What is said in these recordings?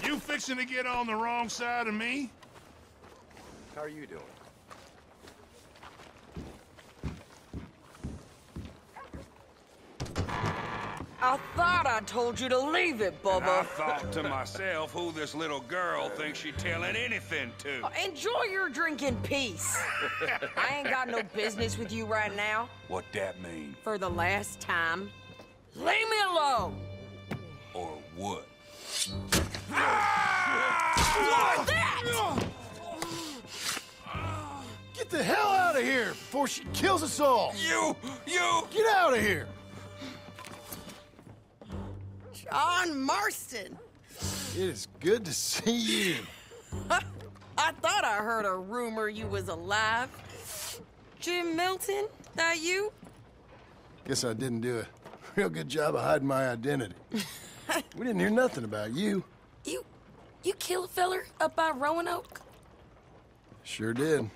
You fixing to get on the wrong side of me? How are you doing? I thought I told you to leave it, And I Bubba. thought to myself who this little girl thinks she telling anything to. Enjoy your drink in peace. I ain't got no business with you right now. What that mean? For the last time, leave me alone. Or what? What's that? Get the hell out of here before she kills us all! You! Get out of here! John Marston. It is good to see you. I thought I heard a rumor you was alive. Jim Milton, that you? Guess I didn't do a real good job of hiding my identity. We didn't hear nothing about you. You kill a feller up by Roanoke? Sure did.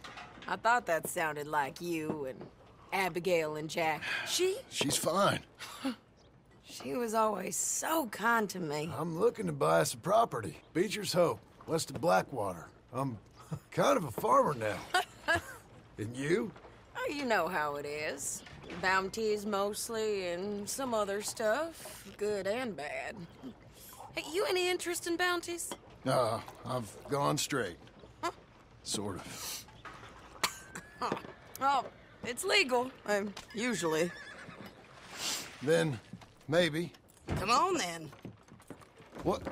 I thought that sounded like you and Abigail and Jack. She's fine. She was always so kind to me. I'm looking to buy us a property. Beecher's Hope, west of Blackwater. I'm kind of a farmer now. And you? Oh, you know how it is. Bounties mostly, and some other stuff, good and bad. Hey, you any interest in bounties? I've gone straight. Sort of. Oh, it's legal, usually. Then, maybe. Come on, then. What?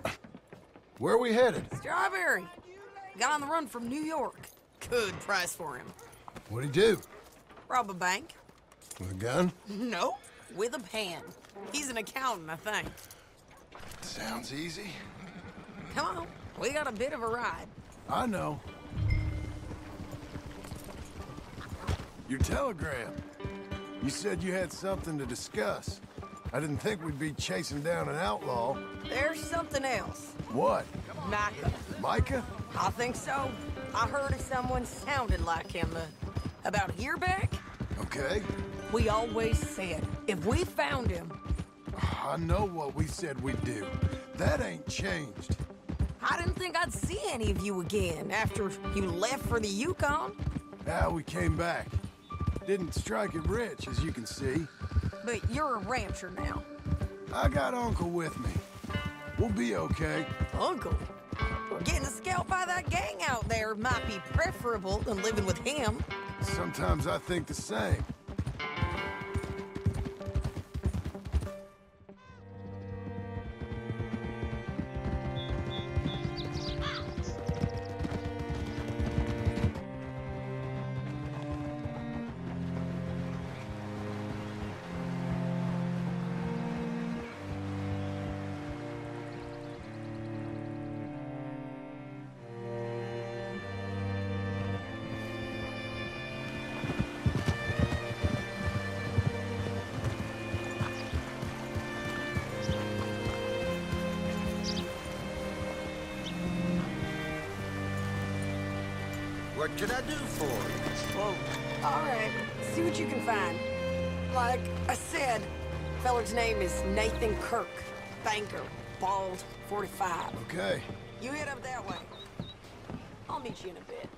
Where are we headed? Strawberry. Got on the run from New York. Good price for him. What'd he do? Rob a bank? With a gun? No, with a pan. He's an accountant, I think. Sounds easy. Come on, we got a bit of a ride. I know. Your telegram. You said you had something to discuss. I didn't think we'd be chasing down an outlaw. There's something else. What? Micah. Micah? I think so. I heard of someone sounded like him about a year back. Okay. We always said, if we found him... I know what we said we'd do. That ain't changed. I didn't think I'd see any of you again after you left for the Yukon. Now we came back. Didn't strike it rich, as you can see. But you're a rancher now. I got Uncle with me. We'll be okay. Uncle? Getting scalped by that gang out there might be preferable than living with him. Sometimes I think the same. What can I do for you? Well, all right. See what you can find. Like I said, feller's name is Nathan Kirk. Banker. Bald. 45. Okay. You head up that way. I'll meet you in a bit.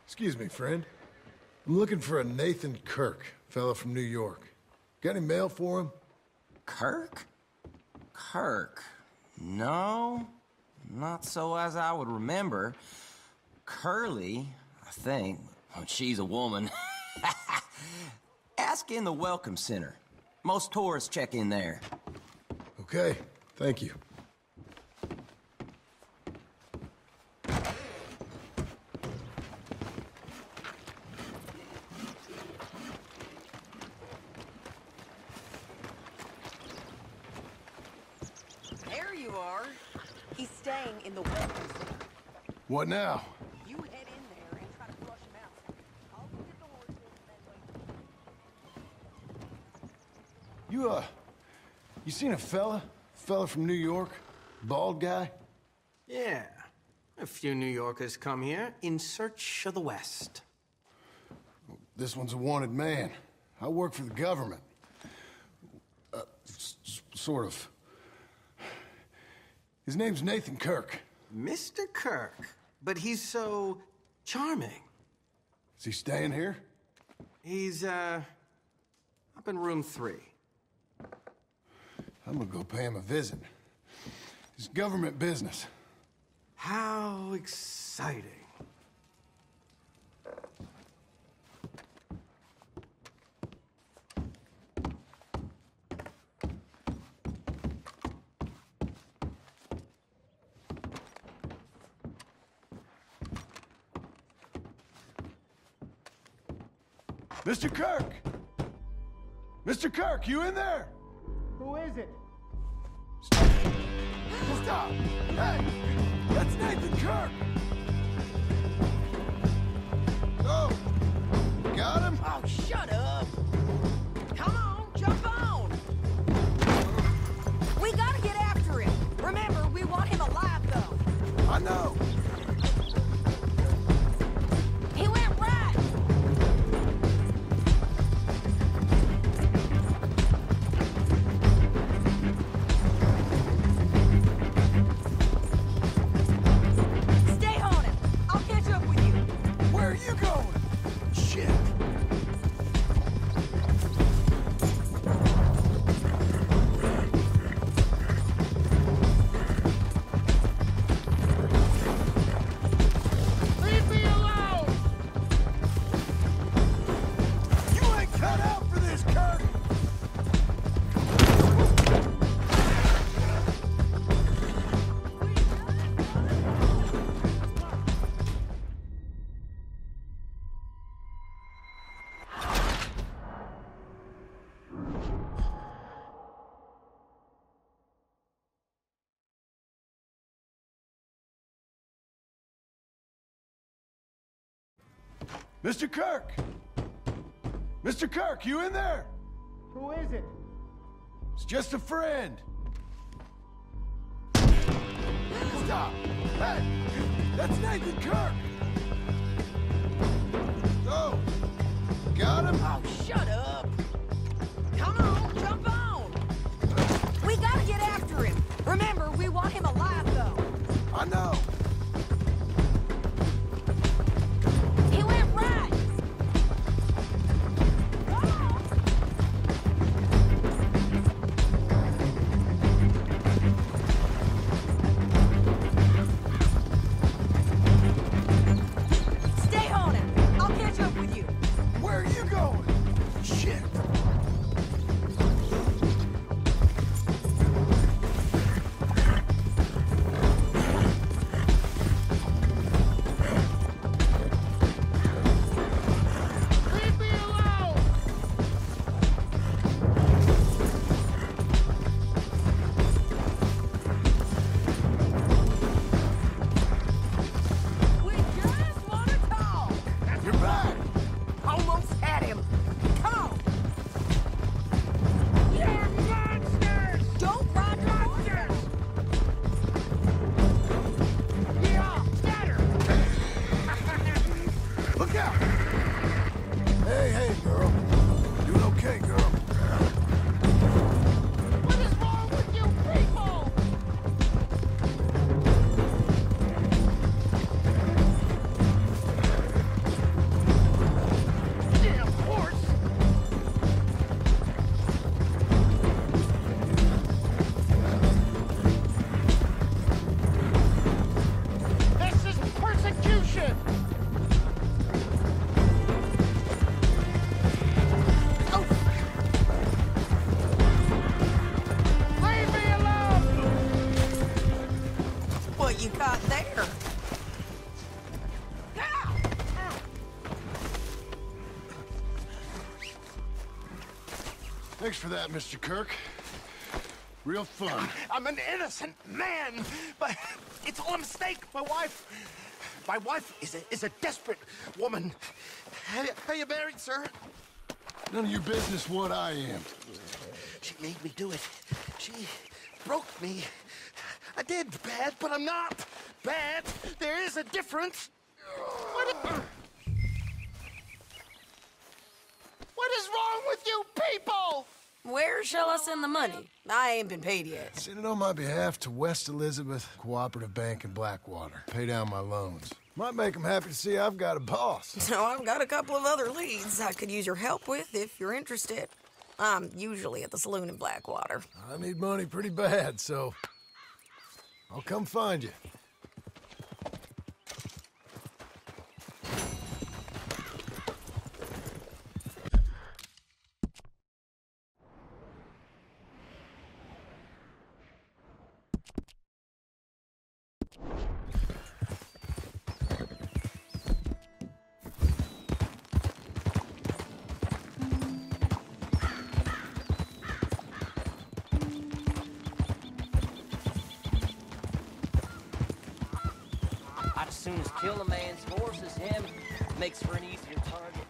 Excuse me, friend. I'm looking for a Nathan Kirk, fellow from New York. Got any mail for him? Kirk? Kirk? No, not so as I would remember. Curly, I think. Oh, she's a woman. Ask in the Welcome Center. Most tourists check in there. Okay, thank you. There you are. He's staying in the Welcome Center. What now? You head in there and try to flush him out. I'll go get the horses and then wait. You seen a fella? Fella from New York? Bald guy? Yeah. A few New Yorkers come here in search of the West. This one's a wanted man. I work for the government. Sort of. His name's Nathan Kirk. Mr. Kirk? But he's so charming. Is he staying here? He's, up in room 3. I'm gonna go pay him a visit. It's government business. How exciting. Mr. Kirk! Mr. Kirk, you in there? Who is it? Stop! Hey! That's Nathan Kirk! Oh! Got him? Oh, shut up! Come on, jump on! We gotta get after him. Remember, we want him alive, though. I know! He went right! Stay on him. I'll catch up with you. Where are you going? Shit! Leave me alone! You ain't cut out for this, Kirk! Mr. Kirk! Mr. Kirk, you in there? Who is it? It's just a friend. Stop! Hey! That's Nathan Kirk! Oh! Got him? Oh, shut up! Come on, jump on! We gotta get after him. Remember, we want him alive, though. I know! He went right! Stay on him. I'll catch up with you. Where are you going? Shit! Leave me alone! We just want to talk. You're back! Almost had him. Come on. You're monsters! Don't ride your horses. Yeah, better! Look out! Hey, girl. Doing okay, girl. What is wrong with you people? Damn horse! This is persecution! Oh, Leave me alone! what you caught there? Thanks for that, Mr. Kirk. Real fun. I'm an innocent man, but it's all a mistake. My wife is a desperate woman. Are you married, sir? None of your business what I am. She made me do it. She broke me. I did bad, but I'm not bad. There is a difference. What is wrong with you people? Where shall I send the money? I ain't been paid yet. Send it on my behalf to West Elizabeth Cooperative Bank in Blackwater. Pay down my loans. Might make them happy to see I've got a boss. So I've got a couple of other leads I could use your help with if you're interested. I'm usually at the saloon in Blackwater. I need money pretty bad, so I'll come find you. I'd as soon as kill a man's horse as him. Makes for an easier target.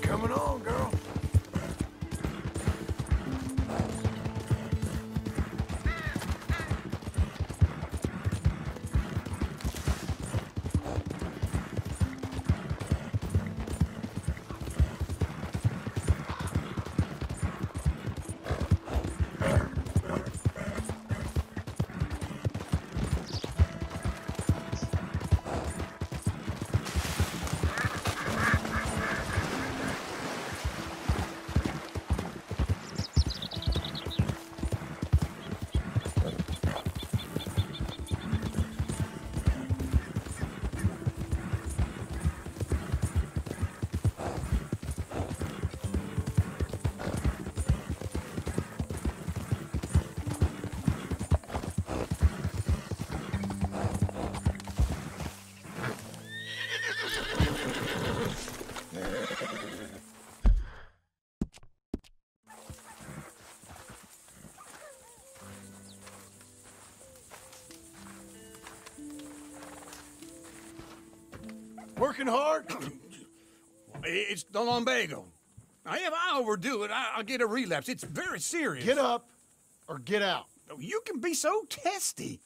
Coming on, girl. Working hard? It's the lumbago. Now, if I overdo it, I'll get a relapse. It's very serious. Get up or get out. You can be so testy.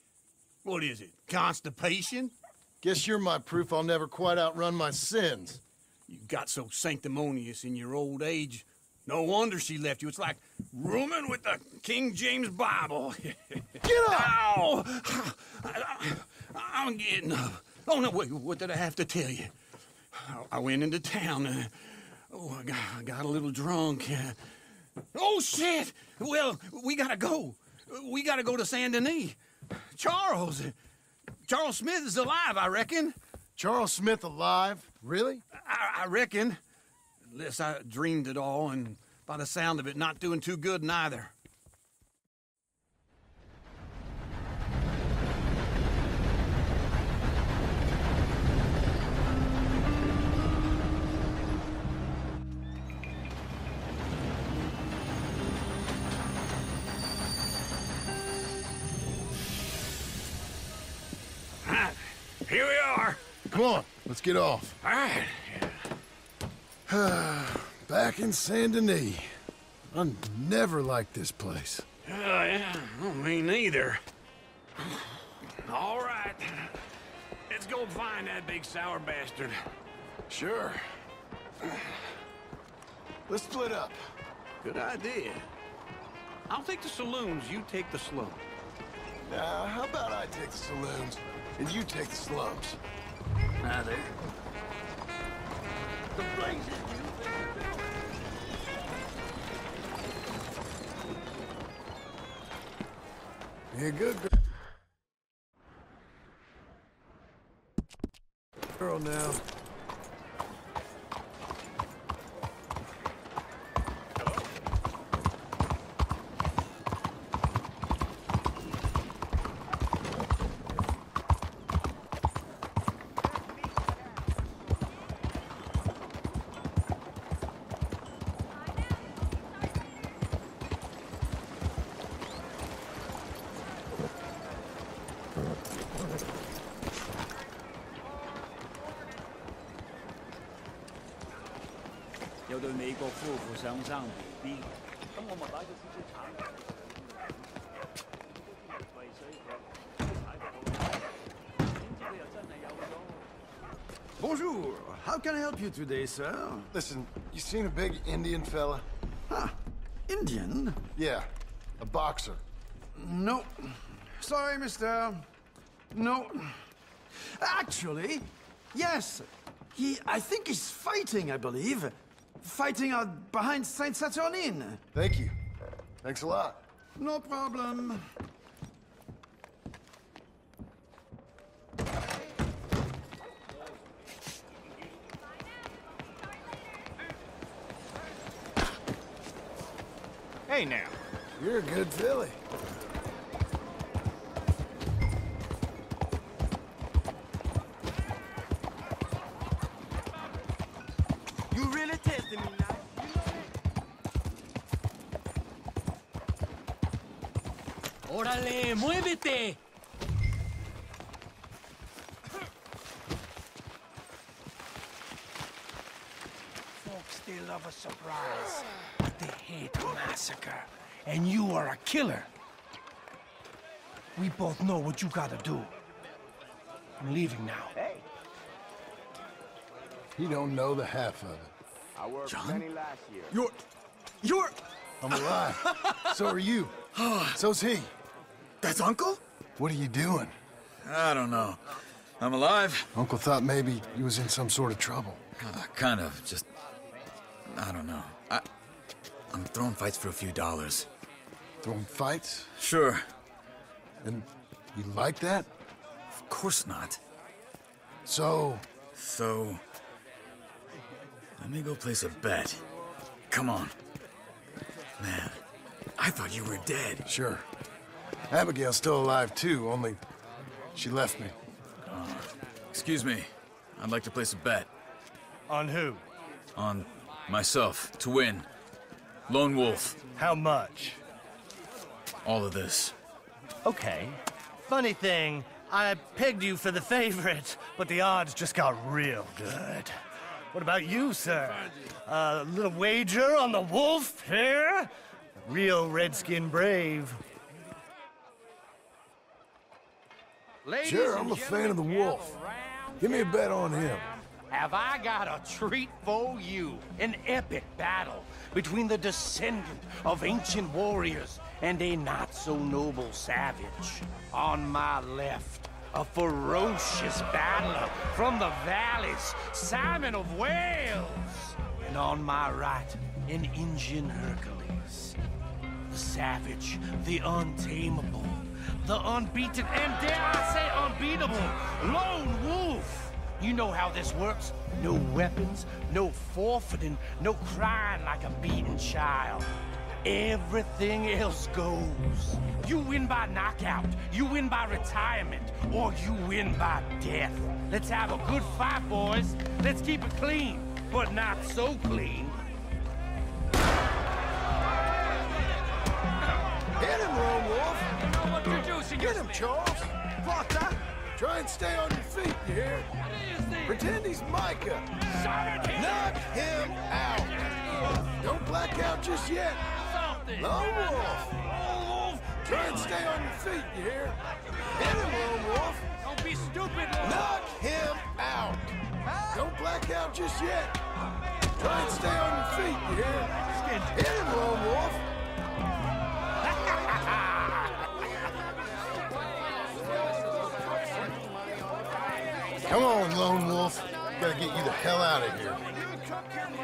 What is it, constipation? Guess you're my proof I'll never quite outrun my sins. You got so sanctimonious in your old age. No wonder she left you. It's like rooming with the King James Bible. Get up! Ow! I'm getting up. Oh, no, wait, what did I have to tell you? I went into town. I got a little drunk. Oh, shit! Well, we gotta go. We gotta go to Saint Denis. Charles Smith is alive, I reckon. Charles Smith alive? Really? I reckon. Unless I dreamed it all, and by the sound of it, not doing too good neither. Here we are. Come on, let's get off. All right. Back in Saint Denis. I never liked this place. Yeah, me neither. All right. let's go find that big sour bastard. Sure. Let's split up. Good idea. I'll take the saloons, you take the slums. Now, how about I take the saloons, and you take the slums? Now there. The blazes, You're good girl now. Bonjour. How can I help you today, sir? Listen, you seen a big Indian fella? Huh. Indian? Yeah, a boxer. No. Sorry, mister. No. Actually, yes. I think he's fighting, I believe. Fighting out behind Saint Saturnine. Thank you. Thanks a lot. No problem. Hey, now. You're a good filly. You really testing me now? ¡Órale, muévete! Folks, they love a surprise, but they hate a massacre. And you are a killer. We both know what you gotta do. I'm leaving now. Hey. He don't know the half of it. I worked John? plenty last year. You're... I'm alive. So are you. So's he. That's Uncle? What are you doing? I don't know. I'm alive. Uncle thought maybe you was in some sort of trouble. Kind of. Just... I don't know. I'm throwing fights for a few dollars. Throwing fights? Sure. And you like that? Of course not. So... So... Let me go place a bet. Come on. Man, I thought you were dead. Sure. Abigail's still alive, too, only she left me. Excuse me. I'd like to place a bet. On who? On myself, to win. Lone Wolf. How much? All of this. Okay. Funny thing, I pegged you for the favorite, but the odds just got real good. What about you, sir? A little wager on the wolf here? Real redskin brave. Sure, I'm a fan of the wolf. Give me a bet on him. Have I got a treat for you? An epic battle between the descendant of ancient warriors and a not-so-noble savage. On my left, a ferocious battler from the valleys, Simon of Wales. And on my right, an Indian Hercules. The savage, the untamable, the unbeaten, and dare I say unbeatable, Lone Wolf. You know how this works. No weapons, no forfeiting, no crying like a beaten child. Everything else goes. You win by knockout, you win by retirement, or you win by death. Let's have a good fight, boys. Let's keep it clean, but not so clean. Get him, Lone Wolf! You know what you're doing, Get him, Charles! Block that! Try and stay on your feet, you hear? Pretend he's Micah. Knock him out! Don't black out just yet. Lone Wolf! Try and stay on your feet, you hear? Hit him, Lone Wolf! be stupid! Knock him out! Don't black out just yet. Try and stay on your feet, you hear? Hit him, Lone Wolf! Come on, Lone Wolf. Gotta get you the hell out of here.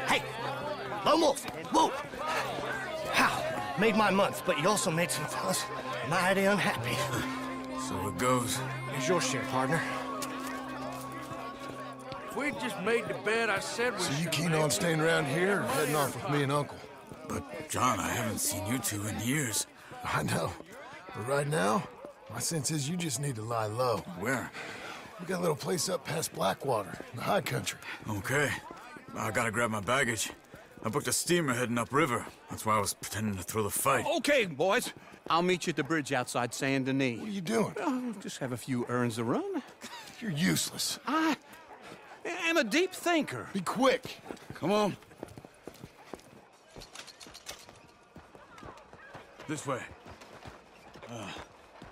Hey, Lone Wolf, whoa! How? Made my month, but you also made some fellas mighty unhappy. So it goes. Here's your share, partner. If we'd just made the bed I said we So you should keen make. on staying around here or heading off with me and Uncle? But, John, I haven't seen you two in years. I know. But right now, my sense is you just need to lie low. Where? We got a little place up past Blackwater, in the high country. Okay. I gotta grab my baggage. I booked a steamer heading upriver. That's why I was pretending to throw the fight. Okay, boys. I'll meet you at the bridge outside Saint Denis. What are you doing? Just have a few errands to run. You're useless. I am a deep thinker. Be quick. Come on. This way.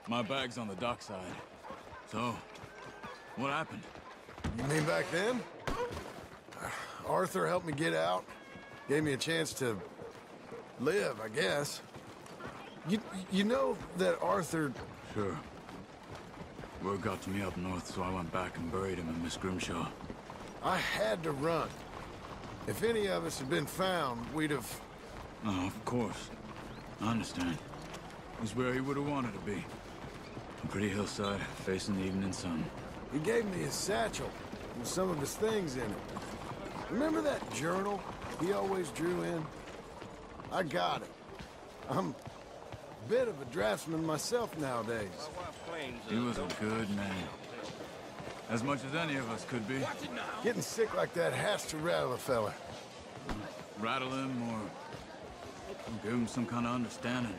My bag's on the dockside. So, what happened? You mean back then? Arthur helped me get out. Gave me a chance to live, I guess. You know that Arthur... Sure. Word got to me up north, so I went back and buried him in Miss Grimshaw. I had to run. If any of us had been found, we'd have... Oh, of course. I understand. He's where he would have wanted to be. A pretty hillside, facing the evening sun. He gave me his satchel with some of his things in it. Remember that journal he always drew in? I got it. I'm a bit of a draftsman myself nowadays. He was a good man. As much as any of us could be. Getting sick like that has to rattle a fella. Rattle him or give him some kind of understanding.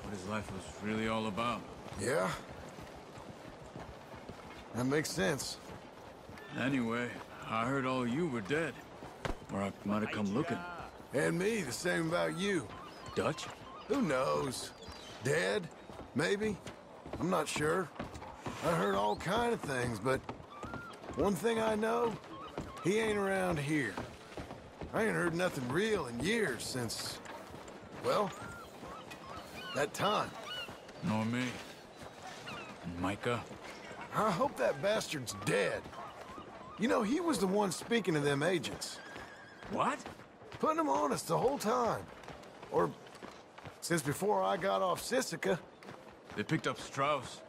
What his life was really all about. Yeah? That makes sense. Anyway, I heard all you were dead. Or I might have come looking. And me, the same about you. Dutch? Who knows? Dead? Maybe? I'm not sure. I heard all kind of things, but one thing I know, he ain't around here. I ain't heard nothing real in years since, well, that time. Nor me. And Micah? I hope that bastard's dead. You know, he was the one speaking to them agents. What? Putting them on us the whole time. Or since before I got off Sisika. They picked up Strauss.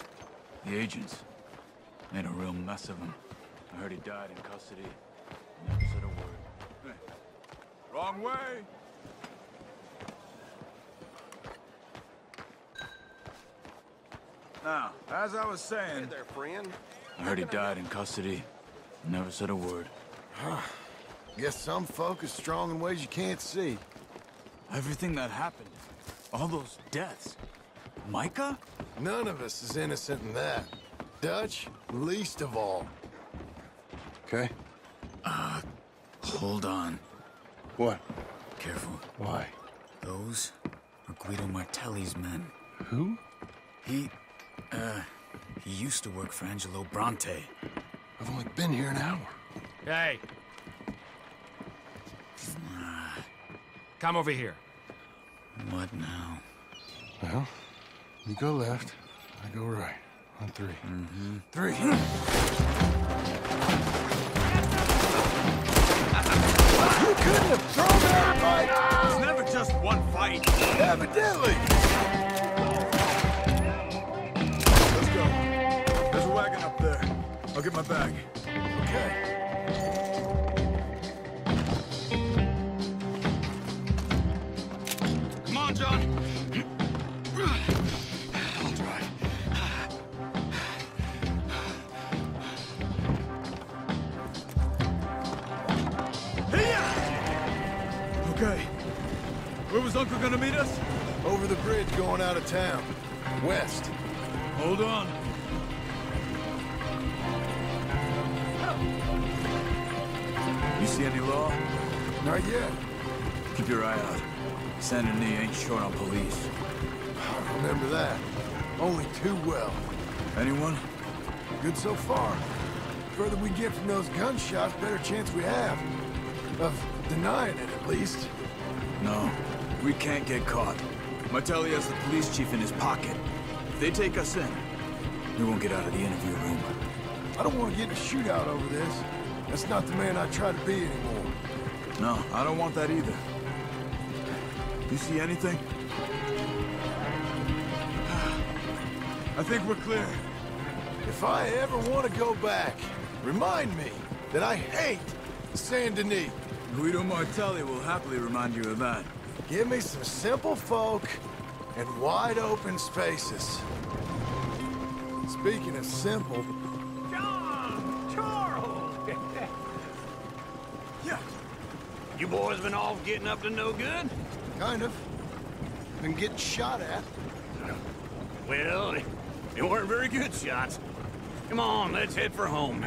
The agents. Made a real mess of him. I heard he died in custody. Never said a word. Hey. Wrong way! Now, as I was saying... Hey there, friend. I heard he died in custody. Never said a word. Guess some folk is strong in ways you can't see. Everything that happened. All those deaths. Micah? None of us is innocent in that. Dutch, least of all. Okay? Hold on. What? Careful. Why? Those are Guido Martelli's men. Who? He used to work for Angelo Bronte. I've only been here an hour. Hey. Come over here. What now? Well, you go left, I go right. On three. Mm-hmm. 3. You couldn't have thrown that fight! It's never just one fight. Evidently! Let's go. There's a wagon up there. I'll get my bag. Okay. Come on, John. I'll drive. Okay. Where was Uncle gonna meet us? Over the bridge going out of town. West. Hold on. You see any law? Not yet. Keep your eye out. Saint Denis ain't short on police. I remember that. Only too well. Anyone? Good so far. The further we get from those gunshots, better chance we have. Of denying it, at least. No, we can't get caught. Martelli has the police chief in his pocket. If they take us in, we won't get out of the interview room. I don't want to get in a shootout over this. That's not the man I try to be anymore. No, I don't want that either. You see anything? I think we're clear. If I ever want to go back, remind me that I hate Saint Denis. Guido Martelli will happily remind you of that. Give me some simple folk and wide open spaces. Speaking of simple... John! Charles! Yeah. You boys been off getting up to no good? Kind of. Been getting shot at. Well, they weren't very good shots. Come on, let's head for home.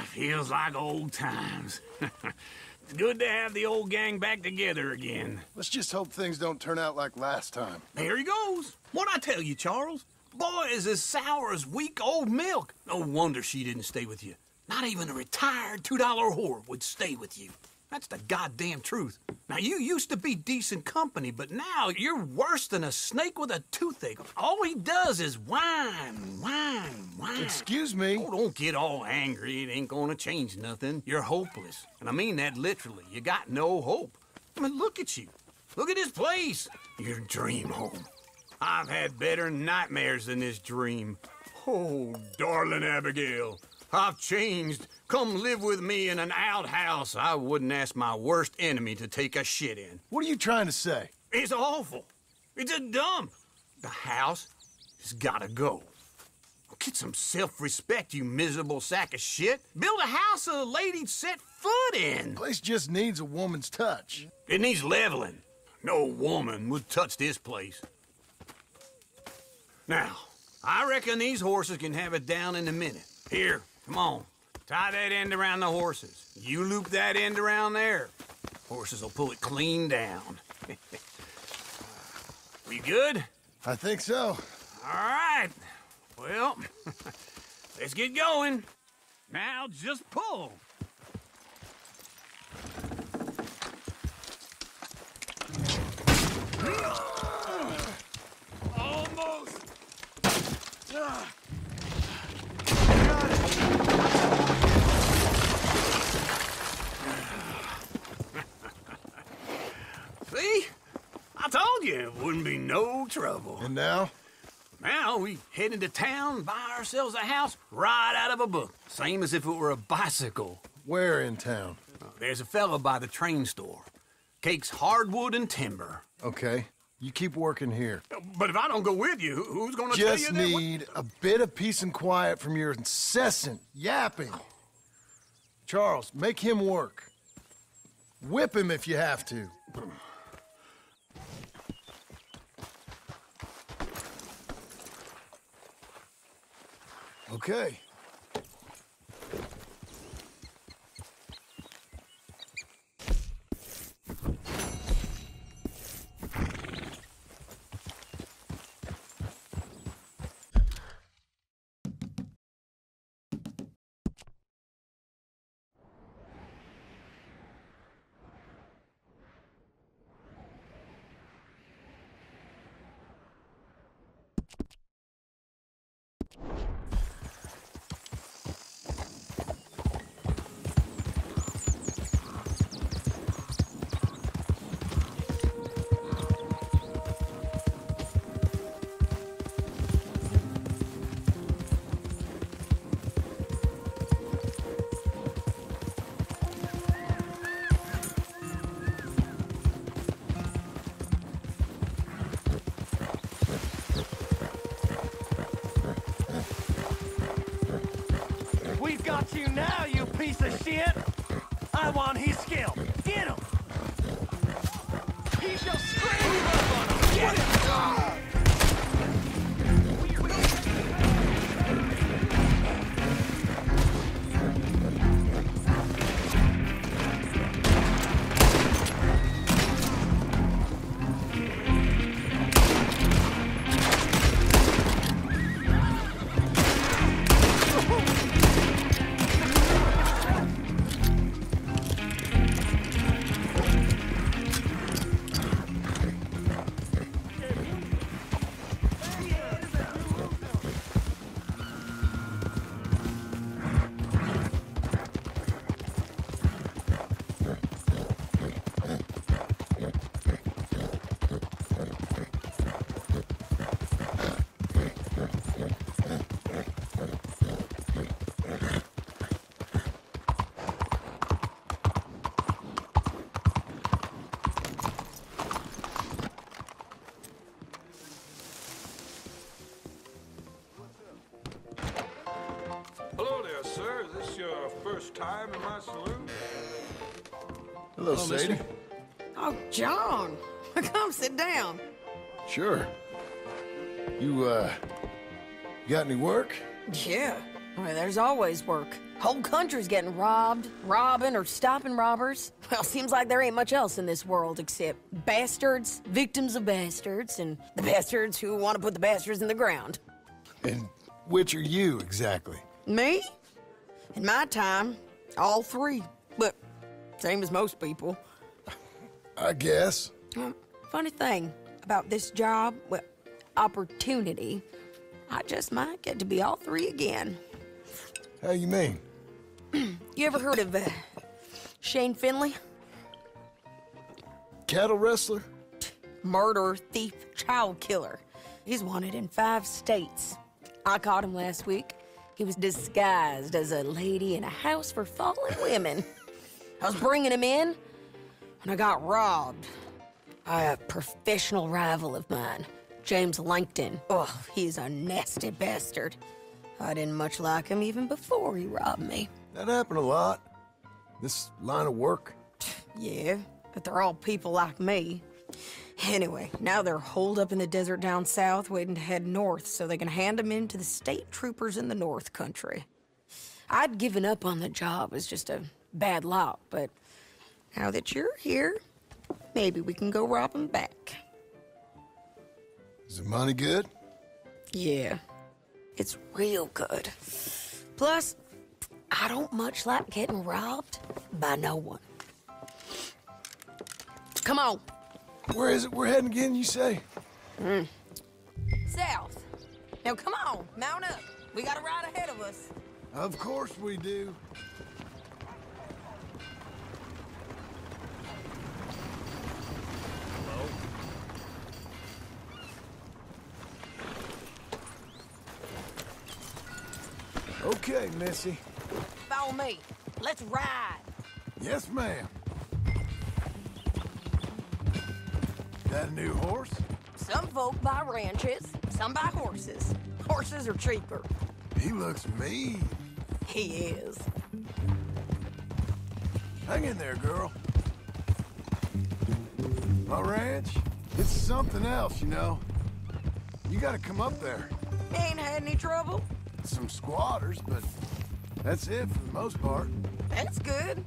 Feels like old times. It's good to have the old gang back together again. Let's just hope things don't turn out like last time. There he goes. What'd I tell you, Charles? Boy is as sour as weak old milk. No wonder she didn't stay with you. Not even a retired $2 whore would stay with you. That's the goddamn truth. Now, you used to be decent company, but now you're worse than a snake with a toothache. All he does is whine, whine, whine. Excuse me? Oh, don't get all angry. It ain't gonna change nothing. You're hopeless. And I mean that literally. You got no hope. I mean, look at you. Look at this place. Your dream home. I've had better nightmares than this dream. Oh, darling Abigail. I've changed. Come live with me in an outhouse I wouldn't ask my worst enemy to take a shit in. What are you trying to say? It's awful. It's a dump. The house has gotta go. Get some self-respect, you miserable sack of shit. Build a house a lady'd set foot in. The place just needs a woman's touch. It needs leveling. No woman would touch this place. Now, I reckon these horses can have it down in a minute. Here, come on. Tie that end around the horses. You loop that end around there. Horses will pull it clean down. We good? I think so. All right. Well, let's get going. Now just pull. Almost. See? I told you it wouldn't be no trouble. And now? Now we head into town, buy ourselves a house right out of a book. Same as if it were a bicycle. Where in town? There's a fella by the train store. Cakes hardwood and timber. Okay. You keep working here. But if I don't go with you, who's gonna tell you Just that? need a bit of peace and quiet from your incessant yapping. Charles, make him work. Whip him if you have to. Okay. We've got you now, you piece of shit! I want his scalp. Get him! He shall scream! Move up on him! Get him! First time in my saloon? Hello, Sadie. Oh, John. Come sit down. Sure. You, got any work? Yeah. Well, there's always work. Whole country's getting robbed, robbing, or stopping robbers. Well, seems like there ain't much else in this world except bastards, victims of bastards, and the bastards who want to put the bastards in the ground. And which are you, exactly? Me? In my time, all three. But same as most people. I guess. Funny thing about this job, well, opportunity, I just might get to be all three again. How you mean? You ever heard of Shane Finley? Cattle wrestler? Murderer, thief, child killer. He's wanted in 5 states. I caught him last week. He was disguised as a lady in a house for fallen women. I was bringing him in, and I got robbed by a professional rival of mine, James Langton. Oh, he's a nasty bastard. I didn't much like him even before he robbed me. That happened a lot. This line of work. Yeah, but they're all people like me. Anyway, now they're holed up in the desert down south, waiting to head north so they can hand them in to the state troopers in the north country. I'd given up on the job as just a bad lot, but now that you're here, maybe we can go rob them back. Is the money good? Yeah, it's real good. Plus, I don't much like getting robbed by no one. Come on. Where is it we're heading again, you say? South. Now, come on, mount up. We got a ride ahead of us. Of course we do. Hello? Okay, Missy. Follow me. Let's ride. Yes, ma'am. That a new horse? Some folk buy ranches, some buy horses. Horses are cheaper. He looks mean. He is. Hang in there, girl. My ranch, it's something else, you know. You gotta come up there. Ain't had any trouble? Some squatters, but that's it for the most part. That's good.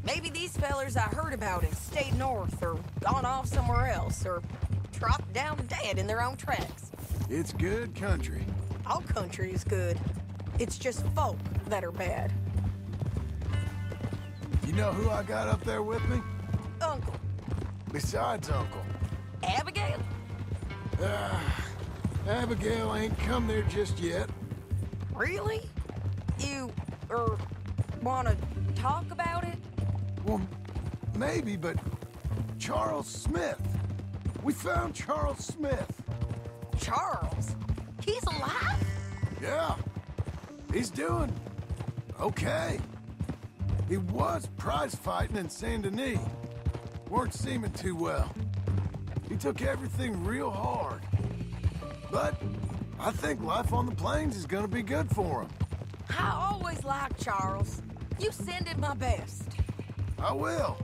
Maybe these fellers I heard about have stayed north or gone off somewhere else or dropped down dead in their own tracks. It's good country. All country is good. It's just folk that are bad. You know who I got up there with me? Uncle. Besides Uncle. Abigail? Abigail ain't come there just yet. Really? You, wanna talk about it? Well, maybe, but Charles Smith. We found Charles Smith. Charles? He's alive? Yeah. He's doing okay. He was prize fighting in Saint Denis. Weren't seeming too well. He took everything real hard. But I think life on the plains is gonna be good for him. I always liked Charles. You send him my best. I will.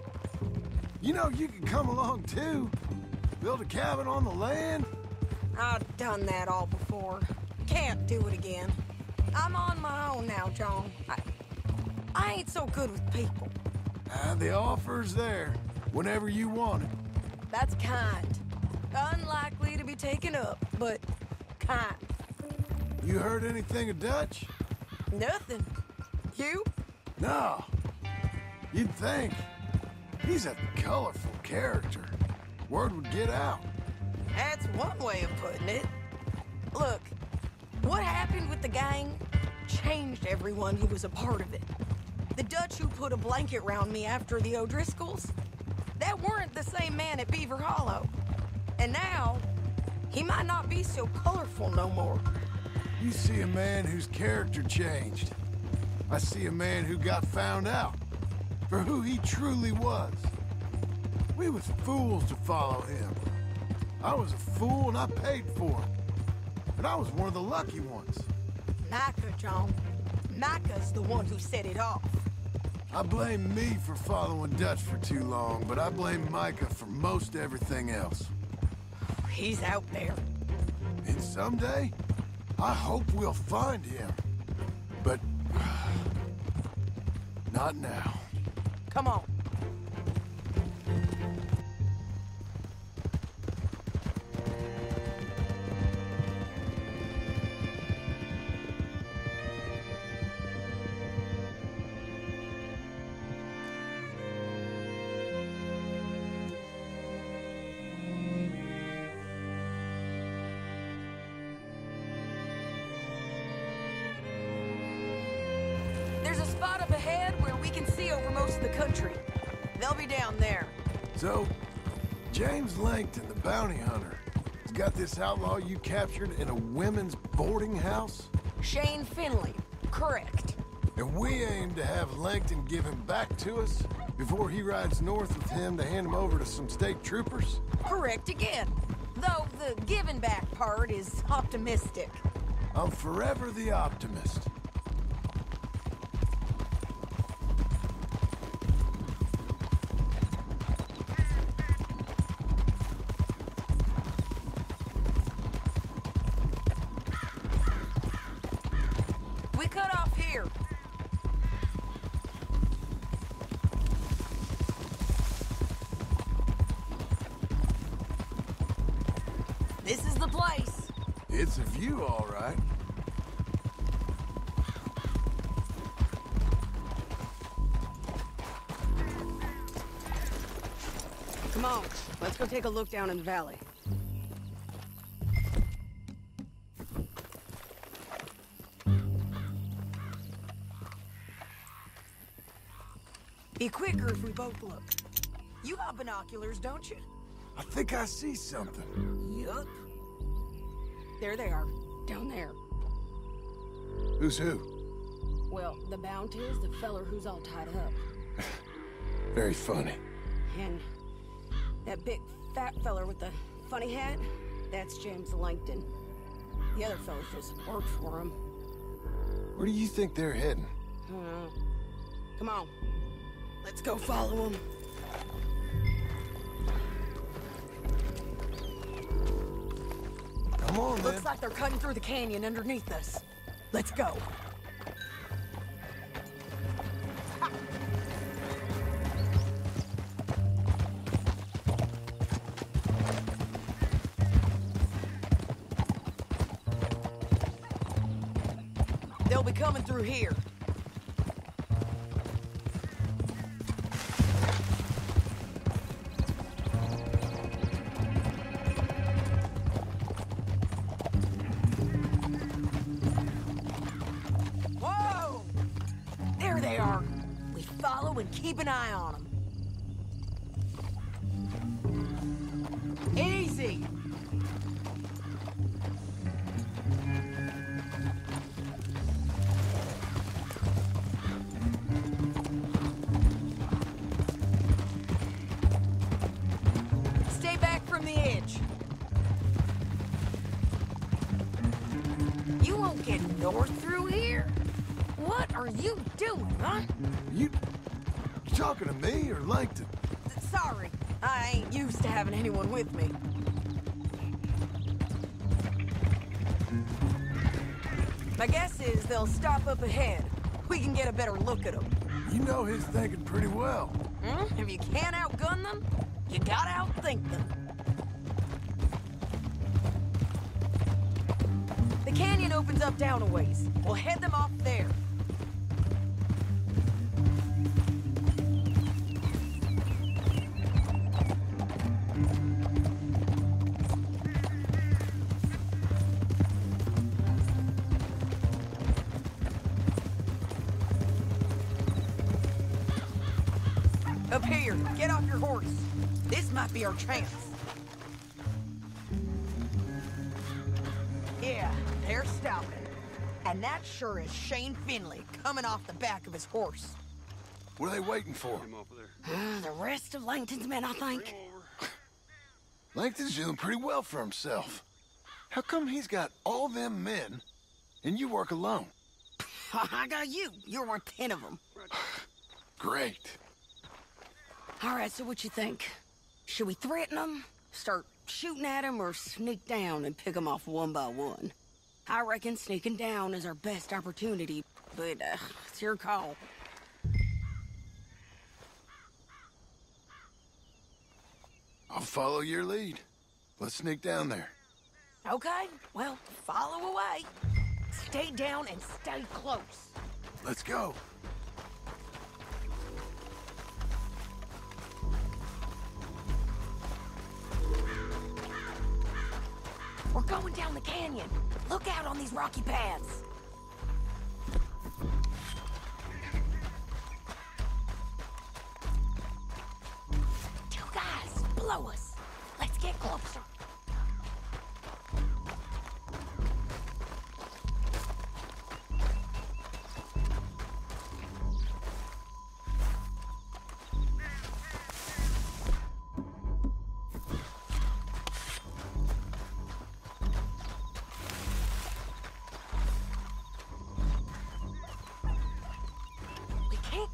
You know, you can come along too. Build a cabin on the land. I've done that all before. Can't do it again. I'm on my own now, John. I ain't so good with people. The offer's there, whenever you want it. That's kind. Unlikely to be taken up, but kind. You heard anything of Dutch? Nothing. You? No. You'd think. He's a colorful character. Word would get out. That's one way of putting it. Look, what happened with the gang changed everyone who was a part of it. The Dutch who put a blanket round me after the O'Driscolls, that weren't the same man at Beaver Hollow. And now, he might not be so colorful no more. You see a man whose character changed. I see a man who got found out for who he truly was. We was fools to follow him. I was a fool and I paid for it. But I was one of the lucky ones. Micah, John. Micah's the one who set it off. I blame me for following Dutch for too long, but I blame Micah for most everything else. He's out there. And someday, I hope we'll find him. But not now. Come on. There's a spot up ahead where we can see over most of the country. They'll be down there. So, James Langton, the bounty hunter, has got this outlaw you captured in a women's boarding house? Shane Finley, correct. And we aim to have Langton give him back to us before he rides north with him to hand him over to some state troopers? Correct again. Though the giving back part is optimistic. I'm forever the optimist. We cut off here. This is the place. It's a view, all right. Come on, let's go take a look down in the valley. Be quicker if we both look. You got binoculars, don't you? I think I see something. Yup. There they are, down there. Who's who? Well, the Bounty is the feller who's all tied up. Very funny. And that big fat feller with the funny hat, that's James Langton. The other fellas just worked for him. Where do you think they're heading? Come on. Let's go follow him. Come on, Looks like they're cutting through the canyon underneath us. Let's go. They'll be coming through here. Whoa! There they are. We follow and keep an eye on them. Easy. Stay back from the edge. You won't get north through here. are you doing, huh? You talking to me or Langton? Sorry, I ain't used to having anyone with me. My guess is they'll stop up ahead. We can get a better look at them. You know his thinking pretty well. If you can't outgun them, you gotta outthink them. The canyon opens up down a ways. We'll head them off there. Up here, get off your horse. This might be our chance. Yeah, they're stopping. And that sure is Shane Finley coming off the back of his horse. What are they waiting for? The rest of Langton's men, I think. Langton's doing pretty well for himself. How come he's got all them men, and you work alone? I got you. You're worth 10 of them. Great. All right, so what you think? Should we threaten them, start shooting at them, or sneak down and pick them off one by one? I reckon sneaking down is our best opportunity, but it's your call. I'll follow your lead. Let's sneak down there. Okay, well, follow away. Stay down and stay close. Let's go. We're going down the canyon. Look out on these rocky paths. Two guys below us. Let's get closer.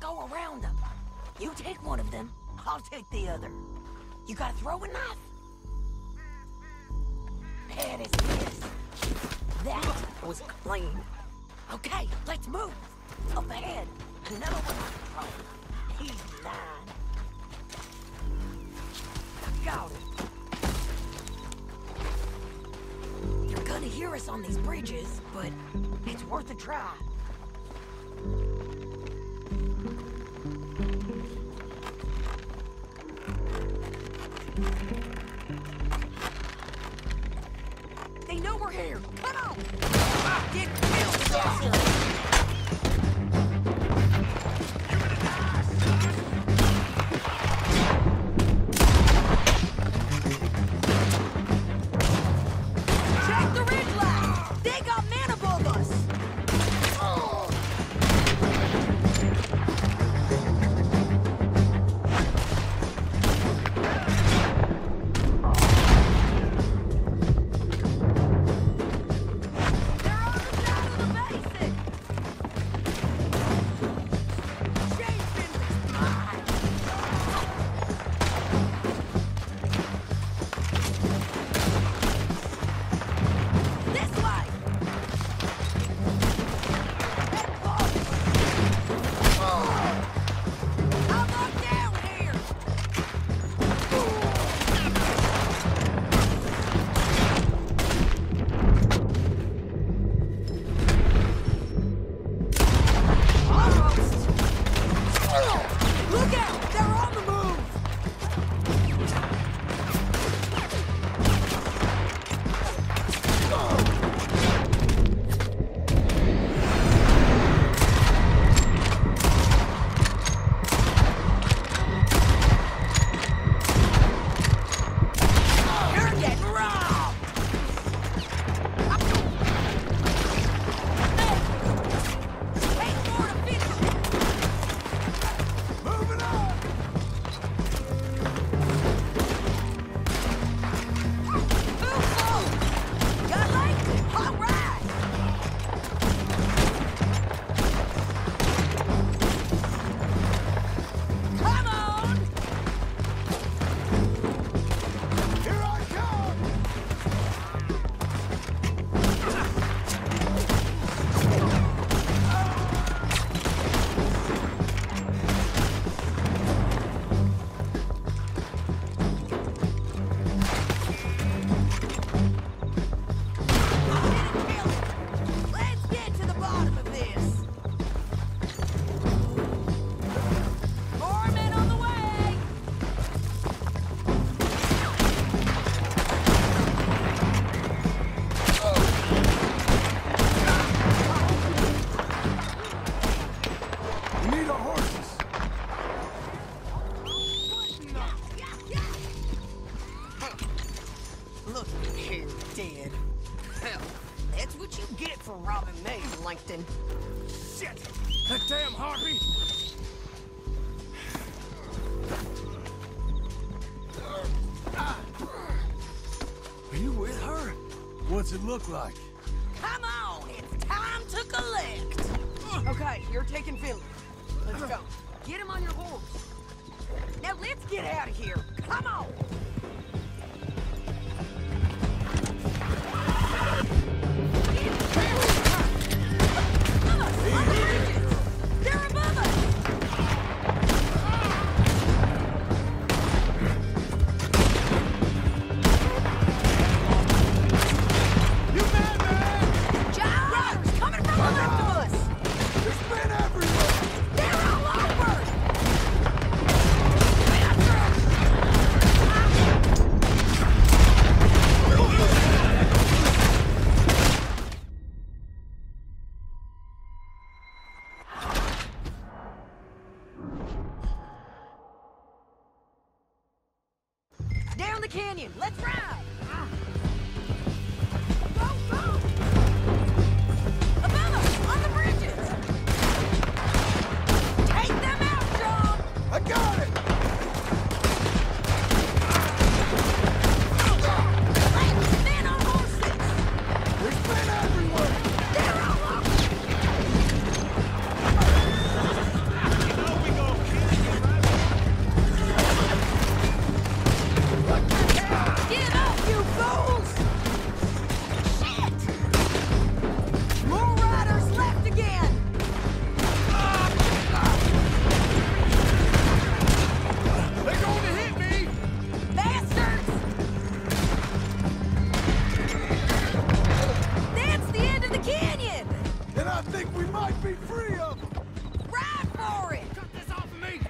Go around them. You take one of them, I'll take the other. You got a throwing knife? There it is. That was clean. Okay, let's move. Up ahead, another one on the road. He's 9. I got it. You're gonna hear us on these bridges, but it's worth a try. They know we're here. Come on! Get killed, check the ridge line! They got men above us! Moving on! Goddamn harpy! Are you with her? What's it look like? Come on, it's time to collect. Okay, you're taking Finley. Let's go. Get him on your horse. Now let's get out of here. Come on. They're above us. You mad, man? John's coming from the left of us. There's men everywhere! They're all over. Down the canyon. Let's ride. Go, go. Above us, on the bridges. Take them out, John. I got it! Men on horses. There's men everywhere! They're all over. Get up, you fools! Shit! More riders left again! They're going to hit me! Bastards! That's the end of the canyon! And I think we might be free of them! Ride for it! Cut this off of me!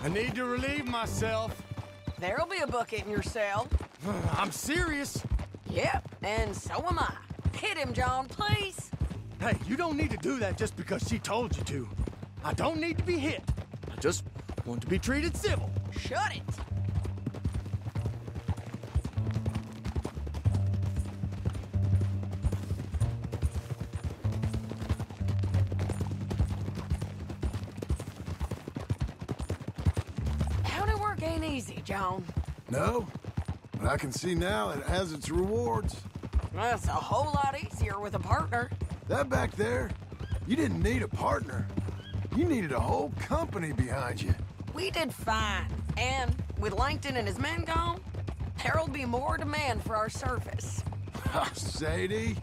I need to relieve myself. There'll be a bucket in your cell. I'm serious. Yep, and so am I. Hit him, John, please. Hey, you don't need to do that just because she told you to. I don't need to be hit. I just want to be treated civil. Shut it. County work ain't easy, John. No, but I can see now it has its rewards. That's a whole lot easier with a partner. That back there, you didn't need a partner. You needed a whole company behind you. We did fine. And with Langton and his men gone, there'll be more demand for our service. Sadie,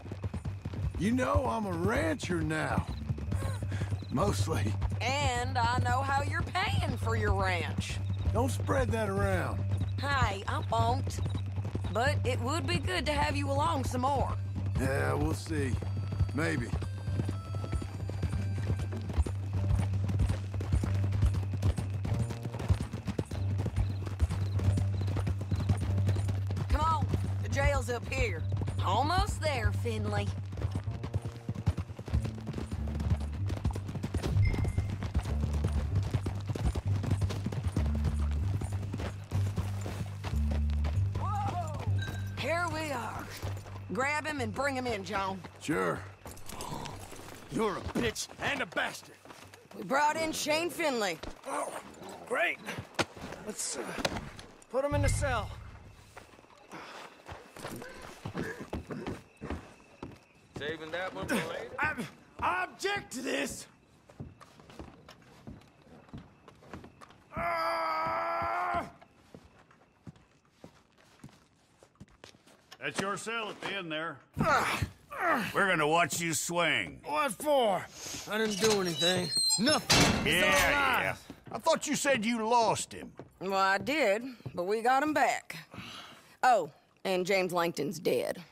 you know I'm a rancher now. Mostly. And I know how you're paying for your ranch. Don't spread that around. Hey, I won't. But it would be good to have you along some more. Yeah, we'll see. Maybe. Come on, the jail's up here. Almost there, Finley. Whoa! Here we are. Grab him and bring him in, John. Sure. You're a bitch and a bastard. We brought in Shane Finley. Oh, great. Let's put him in the cell. Saving that one for later? I object to this. That's your cell at the end there. We're gonna watch you swing. What for? I didn't do anything. Nothing. It's all Yeah. lies. I thought you said you lost him. Well, I did, but we got him back. Oh, and James Langton's dead.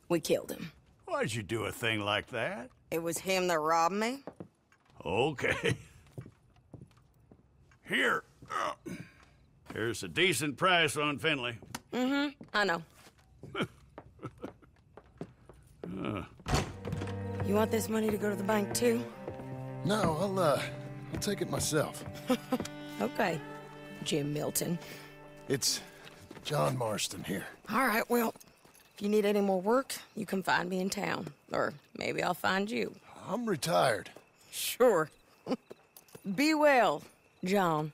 We killed him. Why'd you do a thing like that? It was him that robbed me. Okay. Here. Here's a decent price on Finley. I know. You want this money to go to the bank, too? No, I'll take it myself. Okay, Jim Milton. It's John Marston here. All right, well, if you need any more work, you can find me in town. Or maybe I'll find you. I'm retired. Sure. Be well, John.